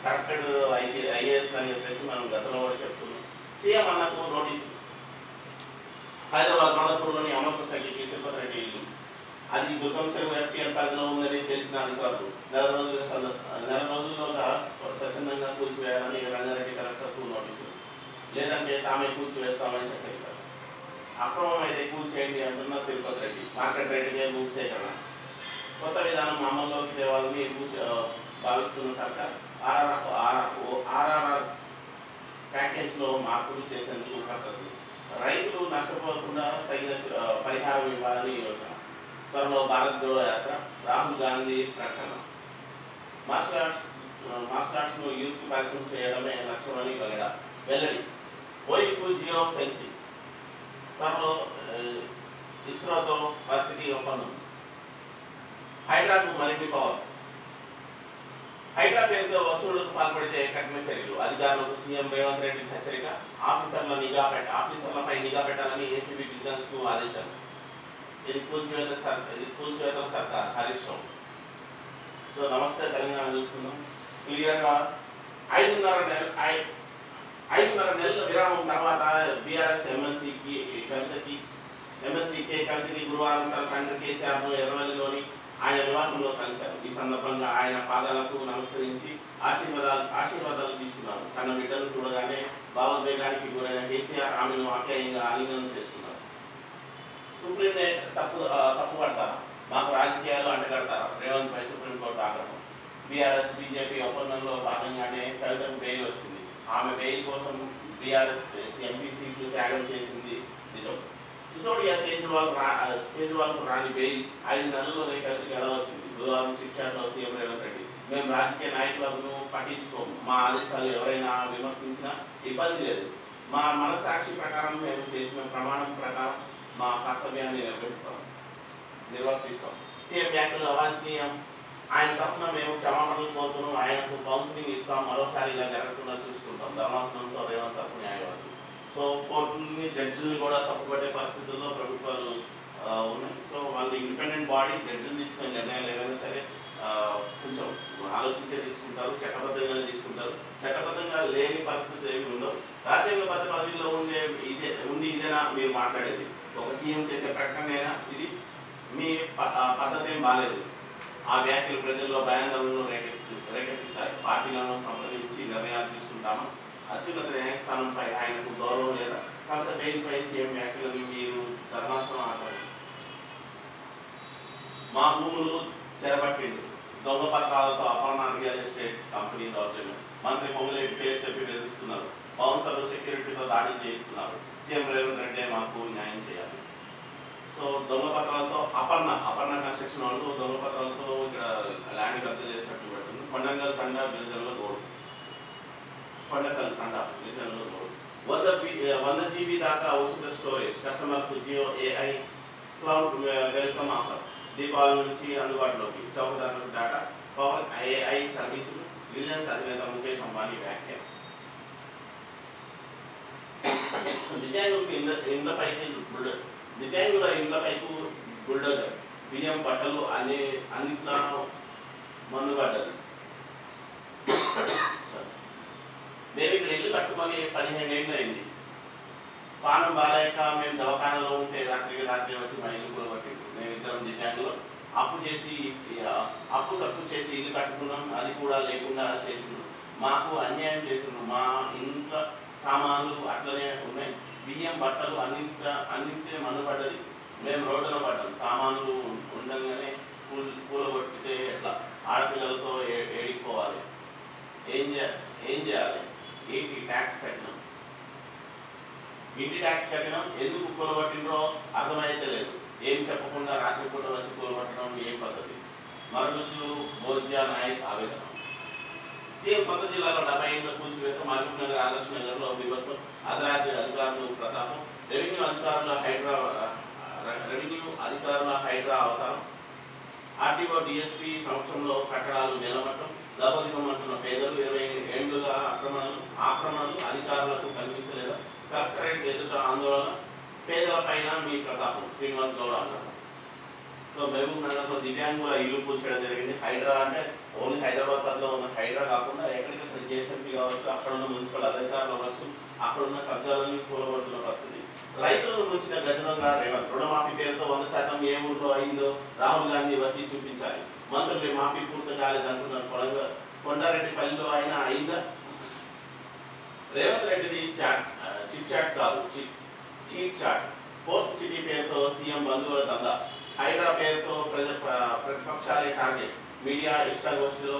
Corrected IAS అని చెప్పేసి మనం గతంలో కూడా చెప్తున్నాం. సీఎం అన్నకు నోటీసు హైదరాబాద్ మదపూర్లోని అమర్ సొసైటీకి తిరుపతి రెడ్డి ఇల్లు అది దుర్గం చెరువు ఎఫ్టీఎల్ పరిధిలో ఉందని తెలిసిన అధికారులు నెల రోజుల్లోగా స్వచ్ఛందంగా కూల్చివేయాలని రంగారెడ్డి కలెక్టర్కు నోటీసులు, లేదంటే తామే కూల్చివేస్తామని హెచ్చరికారు. అక్రమం అయితే కూల్చేయండి అంటున్న తిరుపతి రెడ్డి. మార్కెట్ రేటుకే భూమి సేకరణ కొత్త విధానం అమల్లోకి తేవాలని భావిస్తున్న సర్కార్ ఆర్ఆర్ఆర్ ప్యాకేజ్లో మార్పులు చేసేందుకు కసరత్తు. రైతులు నష్టపోకుండా తగిన పరిహారం ఇవ్వాలని యోచన. త్వరలో భారత్ జోడో యాత్ర, రాహుల్ గాంధీ ప్రకటన. మార్షల్ ఆర్ట్స్ను యూత్ పరిచయం చేయడమే లక్ష్యమని వెల్లడి. ఓయికు జియో ఫెన్సింగ్. త్వరలో ఇస్రోతో వర్సిటీ ఒప్పందం. హైడ్రాకు మరిన్ని పవర్స్. హైడ్రా పేరుతో వసూళ్లకు పాల్పడితే కఠిన చర్యలు. అధికారులకు సీఎం రేవంత్ రెడ్డి హెచ్చరిక. ఆఫీసర్లపై నిఘా పెట్టాలని ఏసీబీ విజిలెన్స్ కు ఆదేశాలు. ఇది కూల్చివేతల సర్కార్ హరీష్ రావు. సో నమస్తే తెలంగాణ చూసుకుందాం. క్లియర్గా 5.5 నెలల విరామం తర్వాత బీఆర్ఎస్ ఎమ్మెల్సీ కవితకి గురువారం తన తండ్రి కేసీఆర్ను ఎర్రవల్లిలోని ఆయన నివాసంలో కలిశారు. ఈ సందర్భంగా ఆయన పాదాలకు నమస్కరించి ఆశీర్వాదాలు తీసుకున్నారు. తన బిడ్డను చూడగానే భావోద్వేగానికి గురైన కేసీఆర్ ఆమెను ఆప్యాయంగా ఆలింగనం చేసుకున్నారు. సుప్రీంకోర్టు తప్పుపడతారా? మాకు రాజకీయాలు అంటగడతారా? రేవంత్ పై సుప్రీంకోర్టు ఆగ్రహం. బీఆర్ఎస్ బీజేపీ ఒప్పందంలో భాగంగానే కవితకు బెయిల్ వచ్చింది. ఆమె బెయిల్ కోసం బీఆర్ఎస్ ఎంపీ సీట్లు త్యాగం చేసింది నిజం. సిసోడియా కేజ్రీవాల్కు రాని బెయిల్ 5 నెలల్లోనే కవితకి ఎలా వచ్చింది? బుధవారం శిక్షలో సీఎం రేవంత్ రెడ్డి. మేము రాజకీయ నాయకులను పట్టించుకోము. మా ఆదేశాలు ఎవరైనా విమర్శించినా ఇబ్బంది లేదు. మా మనస్సాక్షి ప్రకారం మేము చేసిన ప్రమాణం ప్రకారం మా కర్తవ్యాన్ని నిర్వర్తిస్తాం. సీఎం వ్యాఖ్యలు అవాంఛనీయం. ఆయన తరఫున మేము క్షమాపణలు కోరుతున్నాం. ఆయనకు కౌన్సిలింగ్ ఇస్తాం. మరోసారి ఇలా జరగకుండా చూసుకుంటాం. ధర్మాసనంతో రేవంత్ తరఫు న్యాయవాదులు. సో కోర్టుని జడ్జిని కూడా తప్పుపట్టే పరిస్థితుల్లో ప్రభుత్వాలు ఉన్నాయి. సో వాళ్ళు ఇండిపెండెంట్ బాడీ జడ్జిలు తీసుకునే నిర్ణయాలు ఏవైనా సరే కొంచెం ఆలోచించే తీసుకుంటారు, చట్టబద్ధంగానే తీసుకుంటారు. చట్టబద్ధంగా లేని పరిస్థితి ఏమి ఉండవు. రాజ్యాంగబద్ధ పదవిలో ఇదేనా మీరు మాట్లాడేది? ఒక సీఎం చేసే ప్రకటనైనా ఇది మీ పద్ధతి ఏం బాగాలేదు. ఆ వ్యాఖ్యలు ప్రజల్లో భయాందోళనను రేకెత్తిస్తాయి. పార్టీలను సంప్రదించి నిర్ణయాలు తీసుకుంటామా? అత్యున్నత న్యాయస్థానంపై ఆయనకు గౌరవం లేదా? కాబట్టి బెయిల్పై సీఎం వ్యాఖ్యలను మీరు ధర్మాసనం ఆగ్రహం. మా భూములు చెరబట్టిండు. దొంగ పత్రాలతో అపర్ణ రియల్ ఎస్టేట్ కంపెనీ దౌర్జన్యం. మంత్రి పొంగులేటి పేరు చెప్పి బెదిరిస్తున్నారు. బౌన్సర్లు సెక్యూరిటీతో దాడులు చేయిస్తున్నారు. సీఎం రేవంత్ రెడ్డి మాకు న్యాయం చేయాలి. సో దొంగ పత్రాలతో అపర్ణ కన్స్ట్రక్షన్ వాళ్ళు దొంగ పత్రాలతో ఇక్కడ ల్యాండ్ కబ్జా చేసినట్టు పెట్టింది. కొండంగల్ తండా గిరిజనుల గోడు. 100 GB దాకా ఉచిత స్టోరేజ్. కస్టమర్కు Jio AI cloud welcome offer. Deepavali నుంచి అందుబాటులోకి. చౌకధరలకు డాటా, పవర్ AI సర్వీసులు. రిలయన్స్ అధినేత ముఖేష్ అంబానీ వ్యాఖ్య. దివ్యాంగుల ఇండ్లపైకు బుల్డోజర్. బియ్యం బట్టలు అన్నిట్లో మన్నుబడ్డది. మేము ఇక్కడ ఇల్లు కట్టుకొని 15 ఏళ్ళు అయింది. పానం బాగాలేక మేము దవాఖానలో ఉంటే రాత్రి వచ్చి మా ఇల్లు కూలగొట్టిండు. మేము ఇద్దరం దివ్యాంగులు అప్పు సప్పు చేసి ఇల్లు కట్టుకున్నాం. అది కూడా లేకుండా చేసిండు. మాకు అన్యాయం చేసిండు. మా ఇంట్లో సామాన్లు అట్లనే ఉన్నాయి. బియ్యం బట్టలు అన్నింటినీ మన్నుపడ్డది. మేము రోడ్డున పడ్డాం. సామాన్లు ఉండగానే కూలగొట్టితే ఎట్లా? ఆడపిల్లలతో ఏడిపోవాలి. ఏం చేయాలి? ఏంటి ట్యాక్స్ కట్టినాం, ఇంటి ట్యాక్స్ కట్టినాం. ఎందుకు కూలగొట్టినరో అర్థమైతే లేదు. ఏం చెప్పకుండా రాత్రిపూట వచ్చి కూలగొట్టడం ఏం పద్ధతి? మరుగుజ్జు బోర్జా నాయక్ ఆవేదన. సీఎం సొంత జిల్లాలో 70 ఏళ్ల కూల్చివేత. మహబూబ్ నగర్ ఆదర్శ నగర్లో విభత్సం. అర్ధరాత్రి అధికారులు ప్రతాపం. రెవెన్యూ అధికారుల హైడ్రా అవతారం. ఆర్టీఓ DSP సమక్షంలో కట్టడాలు నిలమట్టం. లభదివ్వమంటున్న పేదలు. 20 ఏళ్లుగా ఆక్రమణలు అధికారులకు కనిపించలేదా? కలెక్టరేట్ ఎదుట ఆందోళన. పేదలపైన మీ ప్రతాపం. శ్రీనివాస్ గౌడ్ ఆగ్రహం. సో మహబూబ్ నగర్లో దివ్యాంగుల ఇల్లు కూల్చడం జరిగింది. హైడ్రా అంటే ఓన్లీ హైదరాబాద్ లో ఉన్న హైడ్రా కాకుండా ఎక్కడికక్కడ జిహెచ్ఎంసీ కావచ్చు, అక్కడ ఉన్న మున్సిపల్ అధికారులు అవ్వచ్చు, అక్కడ ఉన్న కబ్జాలని కూలగొడుతున్న పరిస్థితి. రైతులను ముంచిన గజదొంగ రేవంత్. రుణమాఫీ పేరుతో 100% ఏ ఊళ్ళో అయిందో రాహుల్ గాంధీ వచ్చి చూపించాలి. మంత్రులు మాఫీ పూర్తి కాలేదంటున్నారు. కొండారెడ్డిపల్లిలో అయినా అయిందా? రేవంత్ రెడ్డిది చిట్ చాట్ కాదు, చీట్ చాట్. ఫోర్త్ సిటీ పేరుతో సీఎం బంధువుల దందా. హైడ్రా పేరుతో ప్రతిపక్షాలే టార్గెట్. మీడియా ఇష్టాగోష్ఠిలో